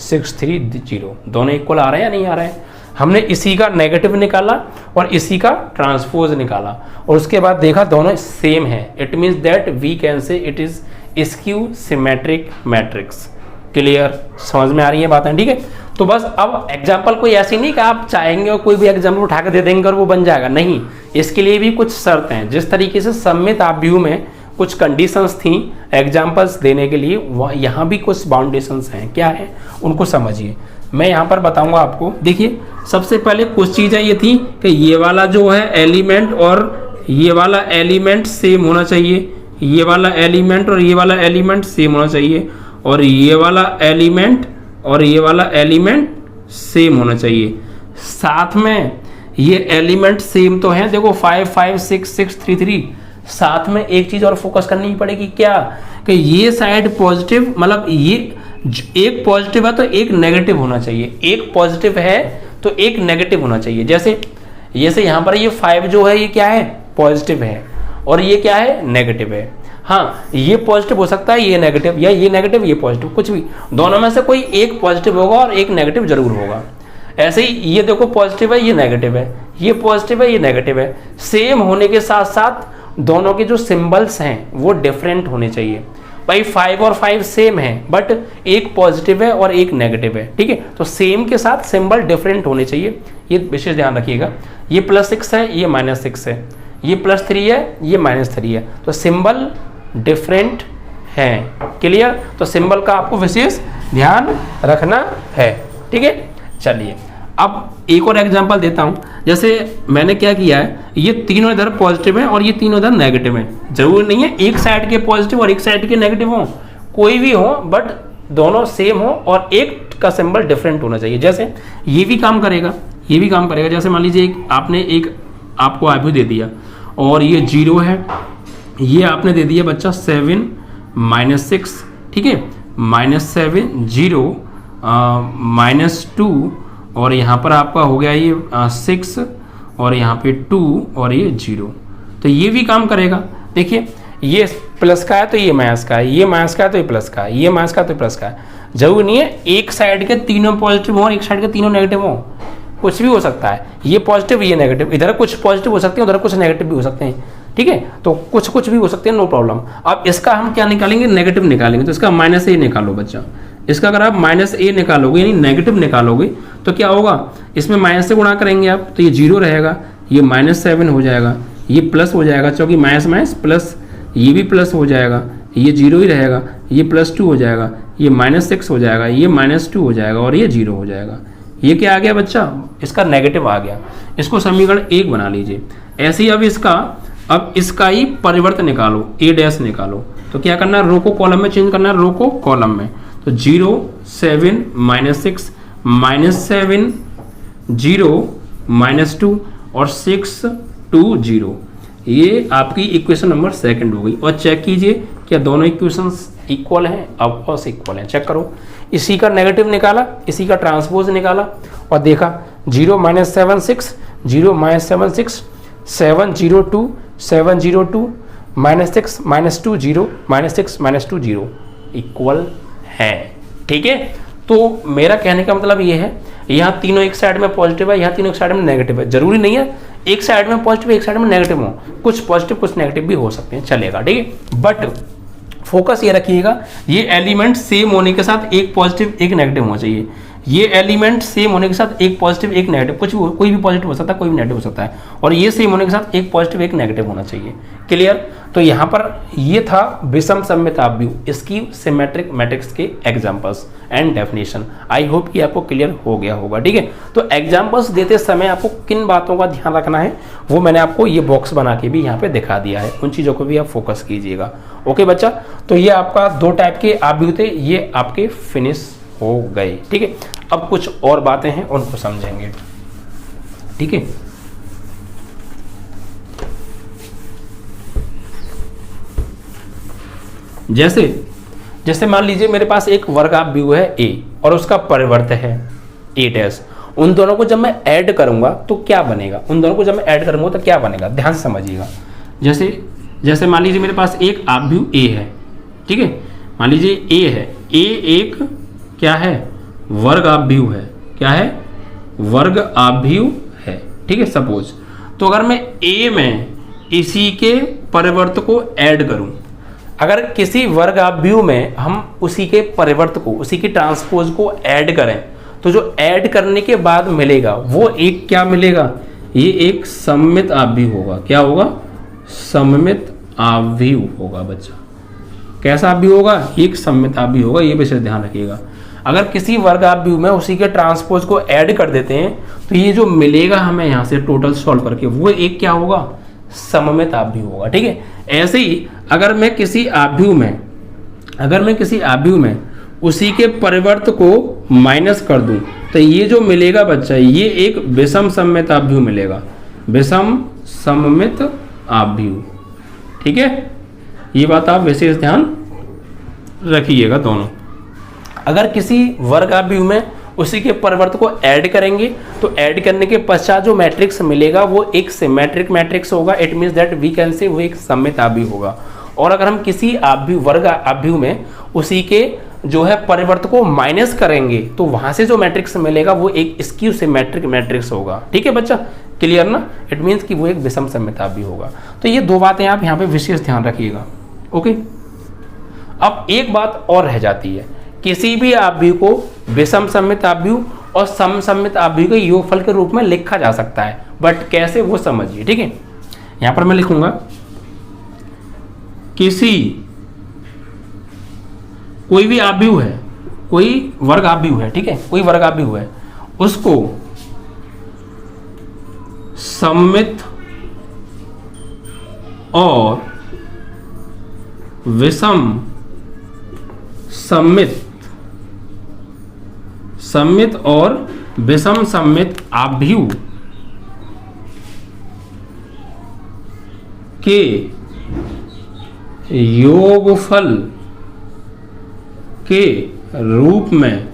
6 3 0, दोनों इक्वल आ रहे हैं या नहीं आ रहे हैं। हमने इसी का नेगेटिव निकाला और इसी का ट्रांसपोज निकाला और उसके बाद देखा दोनों सेम है। It means that we can say it is skew symmetric matrix. Clear, समझ में आ रही है बातें, ठीक है। तो बस अब एग्जाम्पल कोई ऐसी नहीं कि आप चाहेंगे और कोई भी एग्जाम्पल उठा के दे देंगे और वो बन जाएगा, नहीं। इसके लिए भी कुछ शर्त हैं। जिस तरीके से सममित आव्यूह में कुछ कंडीशंस थी एग्जाम्पल्स देने के लिए, यहाँ भी कुछ बाउंडेशंस हैं। क्या है उनको समझिए, मैं यहाँ पर बताऊंगा आपको। देखिए सबसे पहले कुछ चीज़ें ये थी कि ये वाला जो है एलिमेंट और ये वाला एलिमेंट सेम होना चाहिए, ये वाला एलिमेंट और ये वाला एलिमेंट सेम होना चाहिए, और ये वाला एलिमेंट और ये वाला एलिमेंट सेम होना चाहिए। साथ में ये एलिमेंट सेम तो हैं, देखो 5 5 6 6 3 3। साथ में एक चीज और फोकस करनी पड़ेगी, क्या कि ये साइड पॉजिटिव, मतलब ये एक पॉजिटिव है तो एक नेगेटिव होना चाहिए, एक पॉजिटिव है तो एक नेगेटिव होना चाहिए। जैसे यहाँ पर ये 5 जो है ये क्या है, पॉजिटिव है, और ये क्या है, नेगेटिव है। हाँ, ये पॉजिटिव हो सकता है, ये नेगेटिव, या ये नेगेटिव ये पॉजिटिव, कुछ भी, दोनों में से कोई एक पॉजिटिव होगा और एक नेगेटिव जरूर होगा। ऐसे ही ये देखो पॉजिटिव है, ये नेगेटिव है, ये पॉजिटिव है, ये नेगेटिव है। सेम होने के साथ साथ दोनों के जो सिंबल्स हैं वो डिफरेंट होने चाहिए। भाई 5 और 5 सेम है बट एक पॉजिटिव है और एक नेगेटिव है, ठीक है। तो सेम के साथ सिंबल डिफरेंट होने चाहिए, ये विशेष ध्यान रखिएगा। ये +6 है, ये -6 है, ये +3 है, ये -3 है, तो सिंबल डिफरेंट है। क्लियर, तो सिंबल का आपको विशेष ध्यान रखना है, ठीक है। चलिए अब एक और एग्जांपल देता हूं। जैसे मैंने क्या किया है, ये तीनों इधर पॉजिटिव हैं और ये तीनों इधर नेगेटिव हैं। जरूरी नहीं है एक साइड के पॉजिटिव और एक साइड के नेगेटिव हो, कोई भी हो, बट दोनों सेम हो और एक का सिंबल डिफरेंट होना चाहिए। जैसे ये भी काम करेगा, ये भी काम करेगा। जैसे मान लीजिए आपने एक आपको आव्यूह दे दिया और ये 0 है, ये आपने दे दिया बच्चा 7 -6, ठीक है, -7 0 -2, और यहाँ पर आपका हो गया ये 6 और यहाँ पे 2 और ये 0, तो ये भी काम करेगा। देखिए ये प्लस का है तो ये माइनस का है, ये माइनस का है तो ये प्लस का है, ये माइनस का तो प्लस का है। जरूरी नहीं है एक साइड के तीनों पॉजिटिव हो और एक साइड के तीनों नेगेटिव हो, कुछ भी हो सकता है, ये पॉजिटिव ये नेगेटिव, इधर कुछ पॉजिटिव हो सकते हैं उधर कुछ नेगेटिव भी हो सकते हैं, ठीक है, तो कुछ भी हो सकते हैं, नो प्रॉब्लम। अब इसका हम क्या निकालेंगे, नेगेटिव निकालेंगे, तो इसका -a निकालो बच्चा। इसका अगर आप -a निकालोगे यानी नेगेटिव निकालोगे तो क्या होगा, इसमें माइनस से गुणा करेंगे आप तो ये 0 रहेगा, ये -7 हो जाएगा, ये प्लस हो जाएगा, क्योंकि माइनस माइनस प्लस, ये भी प्लस हो जाएगा, ये 0 ही रहेगा, ये +2 हो जाएगा, ये -6 हो जाएगा, ये -2 हो जाएगा और ये 0 हो जाएगा। ये क्या आ गया बच्चा, इसका नेगेटिव आ गया। इसको समीकरण 1 बना लीजिए। ऐसे ही अब इसका ही परिवर्तन निकालो, a' निकालो। तो क्या करना है, रो को कॉलम में चेंज करना है, रो को कॉलम में। तो 0 7 -6 -7 0 -2 और 6 2 0, ये आपकी इक्वेशन नंबर 2 हो गई। और चेक कीजिए क्या दोनों इक्वेशंस इक्वल हैं, अब और इक्वल हैं, चेक करो। इसी का नेगेटिव निकाला, इसी का ट्रांसपोज निकाला और देखा 0 -76 0 -76 7 0 2 7 0 2 -6 -2 0 -6 -2 0 इक्वल है, ठीक है। तो मेरा कहने का मतलब ये है, यहाँ तीनों एक साइड में पॉजिटिव है, यहाँ तीनों एक साइड में नेगेटिव है। जरूरी नहीं है एक साइड में पॉजिटिव एक साइड में नेगेटिव हो, कुछ पॉजिटिव कुछ नेगेटिव भी हो सकते हैं, चलेगा, ठीक है। बट फोकस ये रखिएगा, ये एलिमेंट सेम होने के साथ एक पॉजिटिव एक नेगेटिव होना चाहिए। ये एलिमेंट सेम होने के साथ एक पॉजिटिव एक नेगेटिव, कुछ भी कोई भी पॉजिटिव हो सकता है, कोई भी नेगेटिव हो सकता है, और ये सेम होने के साथ एक पॉजिटिव एक नेगेटिव होना चाहिए। क्लियर। तो यहाँ पर ये था विषम सममित आव्यूह, इसकी सिमेट्रिक मैट्रिक्स के examples and definition. I hope कि आपको क्लियर हो गया होगा, ठीक है। तो एग्जांपल्स देते समय आपको किन बातों का ध्यान रखना है वो मैंने आपको ये बॉक्स बना के भी यहाँ पे दिखा दिया है, उन चीज़ों को भी आप फोकस कीजिएगा। ओके बच्चा, तो ये आपका 2 टाइप के आव्यूह थे, ये आपके फिनिश हो गए, ठीक है। अब कुछ और बातें हैं उनको समझेंगे, ठीक है। जैसे मान लीजिए मेरे पास एक वर्गाव्यूह है A और उसका परिवर्त है A'। उन दोनों को जब मैं ऐड करूंगा तो क्या बनेगा, उन दोनों को जब मैं ऐड करूंगा तो क्या बनेगा, ध्यान से समझिएगा। जैसे मान लीजिए मेरे पास एक आव्यूह A है, ठीक है। मान लीजिए A है, A एक क्या है, वर्गाव्यूह है, क्या है, वर्गाव्यूह है, ठीक है, सपोज। तो अगर मैं A में इसी के परिवर्त को ऐड करूं, अगर किसी वर्गाव्यूह में हम उसी के परिवर्त को, उसी की ट्रांसपोज को ऐड करें, तो जो ऐड करने के बाद मिलेगा वो एक क्या मिलेगा, ये एक सममित आव्यूह होगा। क्या होगा, सममित आव्यूह होगा बच्चा। कैसा आव्यूह होगा, एक सममित आव्यूह होगा, ये विशेष ध्यान रखिएगा। अगर किसी वर्गाव्यूह में उसी के ट्रांसपोज को ऐड कर देते हैं तो ये जो मिलेगा हमें यहाँ से टोटल सॉल्व करके, वो एक क्या होगा, सममित आव्यूह होगा, ठीक है। ऐसे ही अगर मैं किसी आव्यूह में उसी के परिवर्त को माइनस कर दूं तो ये जो मिलेगा बच्चा, ये एक विषम सममित आव्यूह मिलेगा, विषम सममित आव्यूह, ठीक है। ये बात आप विशेष ध्यान रखिएगा दोनों। अगर किसी वर्गाव्यूह में उसी के परिवर्त को ऐड करेंगे तो ऐड करने के पश्चात जो मैट्रिक्स मिलेगा वो एक सिमेट्रिक मैट्रिक्स होगा। It means that we can say वो एक सममित आव्यूह होगा। और अगर हम किसी वर्गाव्यूह में उसी के जो है परिवर्त को माइनस करेंगे तो वहां से जो मैट्रिक्स मिलेगा वो एक स्क्यू सिमेट्रिक मैट्रिक्स होगा, ठीक है बच्चा, क्लियर ना। इट मीन्स कि वो एक विषम सममित आव्यूह होगा। तो ये 2 बातें आप यहाँ पे विशेष ध्यान रखिएगा, ओके। अब एक बात और रह जाती है, किसी भी आव्यूह को विषम सममित आव्यूह और समसम्मित आव्यूह के योगफल के रूप में लिखा जा सकता है, बट कैसे वो समझिए, ठीक है। यहां पर मैं लिखूंगा किसी कोई भी आव्यूह है, कोई वर्गाव्यूह है, ठीक है, कोई वर्गाव्यूह है, उसको सममित और विषम सममित और विषम सममित आव्यूह के योगफल के रूप में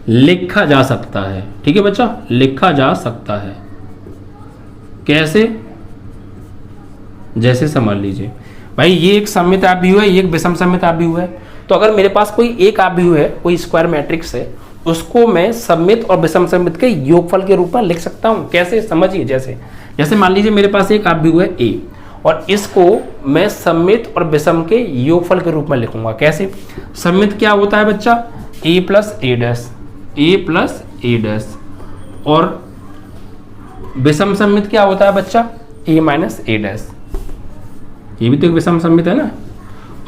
लिखा जा सकता है, ठीक है बच्चा, लिखा जा सकता है। कैसे, जैसे समझ लीजिए भाई ये एक सममित आव्यूह है, ये एक विषम सममित आव्यूह है, तो अगर मेरे पास कोई एक आव्यूह है, कोई स्क्वायर मैट्रिक्स है, उसको मैं सममित और विषम सममित के योगफल के रूप में लिख सकता हूं। कैसे, समझिए। जैसे मान लीजिए मेरे पास एक आव्यूह है A और इसको मैं सममित और विषम के योगफल के रूप में लिखूंगा। कैसे, सममित क्या होता है बच्चा, a प्लस ए डैश, और विषम सममित क्या होता है बच्चा, a माइनस ए डैश। ये भी तो एक विषम सममित है ना।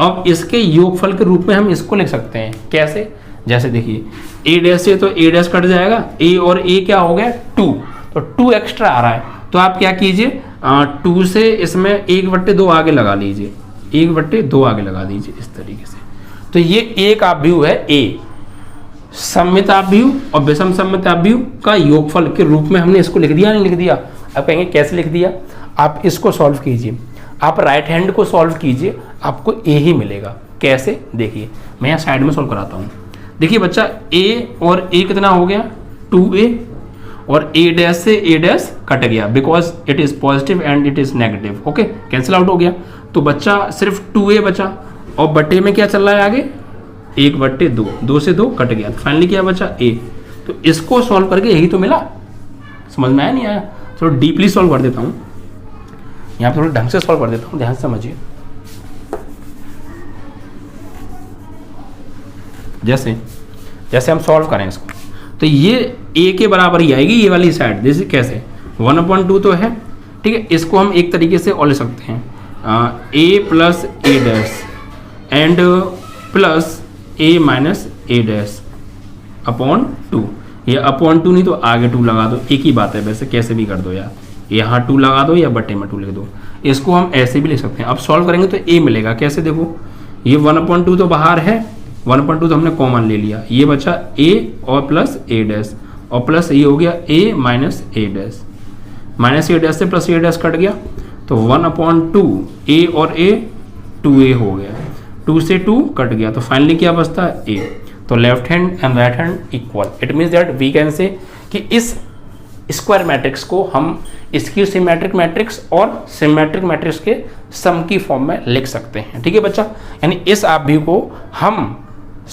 अब इसके योगफल के रूप में हम इसको लिख सकते हैं। कैसे, जैसे देखिए a डैश से तो a डैश कट जाएगा, a और a क्या हो गया 2, तो 2 एक्स्ट्रा आ रहा है, तो आप क्या कीजिए 2 से इसमें 1/2 आगे लगा लीजिए, 1/2 आगे लगा दीजिए इस तरीके से। तो ये एक आव्यूह है A, सममित आव्यूह और विषम सममित आव्यूह का योगफल के रूप में हमने इसको लिख दिया, नहीं लिख दिया। आप कहेंगे कैसे लिख दिया, आप इसको सॉल्व कीजिए, आप राइट हैंड को सॉल्व कीजिए, आपको A ही मिलेगा। कैसे, देखिए मैं यहाँ साइड में सॉल्व कराता हूँ। देखिए बच्चा A और A कितना हो गया 2A, और A डैश से A डैश कट गया because it is positive and it is negative. Okay, cancel out हो गया, तो बच्चा सिर्फ 2A बचा, और बट्टे में क्या चल रहा है आगे 1/2, 2 से 2 कट गया, फाइनली क्या बचा A। तो इसको सॉल्व करके यही तो मिला। समझ में आया नहीं आया, थोड़ा डीपली सॉल्व कर देता हूँ, यहाँ पे थोड़ा ढंग से सॉल्व कर देता हूँ, ध्यान से समझिए। जैसे हम सॉल्व करें इसको, तो ये A के बराबर ही आएगी ये वाली साइड। जैसे कैसे 1/2 तो है, ठीक है, इसको हम एक तरीके से और ले सकते हैं A plus A dash and plus A minus A dash upon 2। ये अपॉन 2 नहीं तो आगे 2 लगा दो, एक ही बात है वैसे, कैसे भी कर दो यार, यहाँ 2 लगा दो या बट्टे में 2 लिख दो। इसको हम ऐसे भी लिख सकते हैं। अब सॉल्व करेंगे तो A मिलेगा। कैसे, देखो ये 1/2 तो बाहर है, 1/2 तो हमने कॉमन ले लिया, ये बचा A और प्लस ए डैश, और प्लस ये हो गया A minus A dash, minus A dash से प्लस ए डैश कट गया, तो 1/2 A और A 2A हो गया, 2 से 2 कट गया, तो फाइनली क्या बचता है A। तो left hand and right hand equal, it means that we can say कि इस स्क्वायर मैट्रिक्स को हम इसकी सिमेट्रिक मैट्रिक्स और सिमेट्रिक मैट्रिक्स के सम की फॉर्म में लिख सकते हैं। ठीक है बच्चा, यानी इस आव्यूह को हम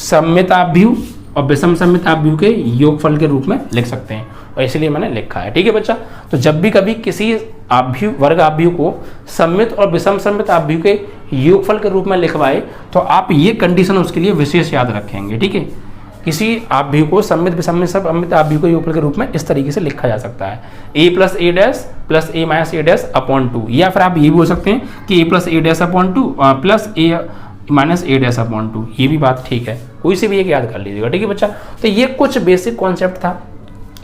सममित आव्यूह और विषम सममित आव्यूह के योगफल के रूप में लिख सकते हैं, और इसलिए मैंने लिखा है। ठीक है बच्चा, तो जब भी कभी किसी आव्यूह वर्ग आव्यूह को सममित और विषम सममित आव्यूह के योगफल के रूप में लिखवाए, तो आप ये कंडीशन उसके लिए विशेष याद रखेंगे। ठीक है, किसी आव्यूह को सममित विषम सममित आव्यूह के योगफल के रूप में इस तरीके से लिखा जा सकता है, A plus A dash plus A minus A dash upon 2, या फिर आप ये बोल सकते हैं कि A plus A dash upon 2 plus A minus A dash upon 2, ये भी बात ठीक है, कोई से भी एक याद कर लीजिएगा। ठीक है बच्चा, तो ये कुछ बेसिक कॉन्सेप्ट था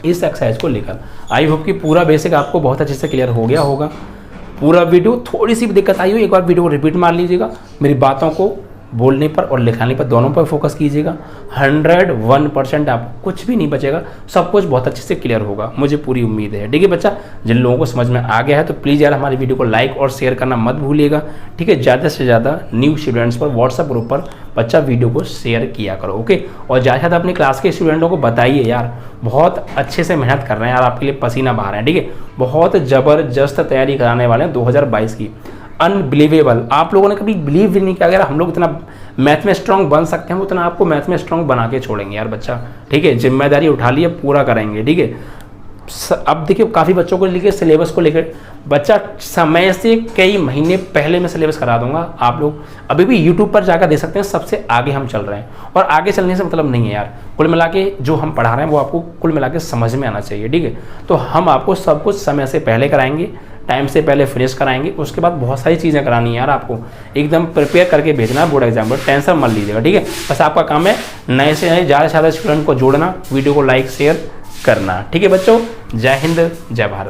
इस एक्सरसाइज को लेकर। आई होप कि पूरा बेसिक आपको बहुत अच्छे से क्लियर हो गया होगा। पूरा वीडियो, थोड़ी सी भी दिक्कत आई हो एक बार वीडियो को रिपीट मार लीजिएगा, मेरी बातों को बोलने पर और लिखाने पर दोनों पर फोकस कीजिएगा। 101% आपको कुछ भी नहीं बचेगा, सब कुछ बहुत अच्छे से क्लियर होगा, मुझे पूरी उम्मीद है। ठीक है बच्चा, जिन लोगों को समझ में आ गया है तो प्लीज़ यार हमारी वीडियो को लाइक और शेयर करना मत भूलिएगा। ठीक है, ज़्यादा से ज़्यादा न्यू स्टूडेंट्स पर व्हाट्सएप ग्रुप पर बच्चा वीडियो को शेयर किया करो। ओके, और ज़्यादा से ज़्यादा अपनी क्लास के स्टूडेंटों को बताइए यार, बहुत अच्छे से मेहनत कर रहे हैं यार, आपके लिए पसीना बहा रहे हैं। ठीक है, बहुत ज़बरदस्त तैयारी कराने वाले हैं 2022 की, अनबिलीवेबल। आप लोगों ने कभी बिलीव भी नहीं किया अगर हम लोग इतना मैथ में स्ट्रांग बन सकते हैं, उतना आपको मैथ में स्ट्रांग बना के छोड़ेंगे यार बच्चा। ठीक है, जिम्मेदारी उठा लिए, पूरा करेंगे। ठीक है, अब देखिए काफ़ी बच्चों को लेकर सिलेबस को लेकर बच्चा समय से कई महीने पहले मैं सिलेबस करा दूंगा। आप लोग अभी भी यूट्यूब पर जाकर देख सकते हैं, सबसे आगे हम चल रहे हैं। और आगे चलने से मतलब नहीं है यार, कुल मिला के जो हम पढ़ा रहे हैं वो आपको कुल मिला के समझ में आना चाहिए। ठीक है, तो हम आपको सब कुछ समय से पहले कराएंगे, टाइम से पहले फिनिश कराएंगे। उसके बाद बहुत सारी चीज़ें करानी है यार, आपको एकदम प्रिपेयर करके भेजना है बोर्ड एग्जाम पर, टेंशन मत लीजिएगा। ठीक है, बस आपका काम है नए से नए ज़्यादा से ज़्यादा स्टूडेंट को जोड़ना, वीडियो को लाइक शेयर करना। ठीक है बच्चों, जय हिंद जय भारत।